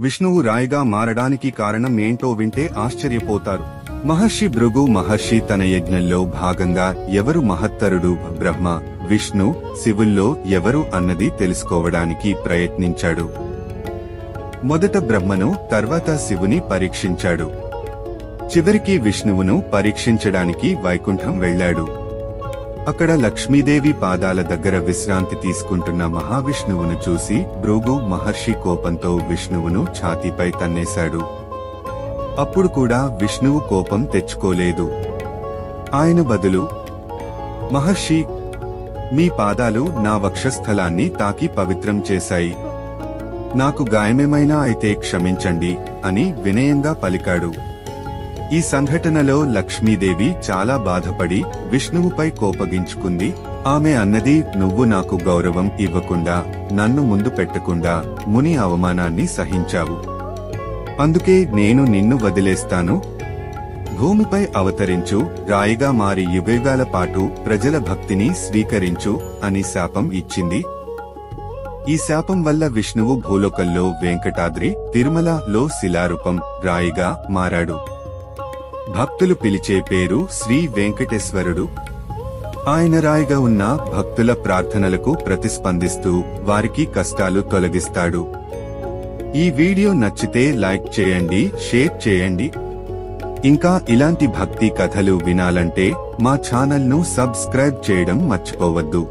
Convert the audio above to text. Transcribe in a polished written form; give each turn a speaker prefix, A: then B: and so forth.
A: విష్ణువు రాయిగా మారడానికి కారణం ఏంటో వింటే ఆశ్చర్యపోతారు. మహర్షి భృగు మహర్షి తన యజ్ఞంలో భాగంగా ఎవరు మహత్తరుడు, బ్రహ్మ, విష్ణు, శివుల్లో ఎవరు అన్నది తెలుసుకోవడానికి ప్రయత్నించాడు. మొదట బ్రహ్మను, తర్వాత శివుని పరీక్షించాడు. చివరికి విష్ణువును పరీక్షించడానికి వైకుంఠం వెళ్లాడు. అక్కడ లక్ష్మీదేవి పాదాల దగ్గర విశ్రాంతి తీసుకుంటున్న మహావిష్ణువును చూసి భృగు మహర్షి కోపంతో విష్ణువును ఛాతీపై తన్నేశాడు. అప్పుడు కూడా విష్ణువు కోపం తెచ్చుకోలేదు. ఆయన బదులు, మహర్షి, మీ పాదాలు నా వక్షస్థలాన్ని తాకి పవిత్రం చేశాయి. నాకు గాయమేమైనా అయితే క్షమించండి అని వినయంగా పలికాడు. ఈ సంఘటనలో లక్ష్మీదేవి చాలా బాధపడి విష్ణువుపై కోపగించుకుంది. ఆమె అన్నది, నువ్వు నాకు గౌరవం ఇవ్వకుండా, నన్ను ముందు పెట్టకుండా ముని అవమానాన్ని సహించావు. అందుకే నేను నిన్ను వదిలేస్తాను. భూమిపై అవతరించు, రాయిగా మారి యుగయుగాల పాటు ప్రజల భక్తిని స్వీకరించు అని శాపం ఇచ్చింది. ఈ శాపం వల్ల విష్ణువు భూలోకంలో వెంకటాద్రి, తిరుమలలో శిలారూపం, రాయిగా మారాడు. భక్తులు పిలిచే పేరు శ్రీ వెంకటేశ్వరుడు. ఆయన రాయిగా ఉన్న భక్తుల ప్రార్థనలకు ప్రతిస్పందిస్తూ వారికి కష్టాలు తొలగిస్తాడు. ఈ వీడియో నచ్చితే లైక్ చేయండి, షేర్ చేయండి. ఇంకా ఇలాంటి భక్తి కథలు వినాలంటే మా ఛానల్ను సబ్స్క్రైబ్ చేయడం మర్చిపోవద్దు.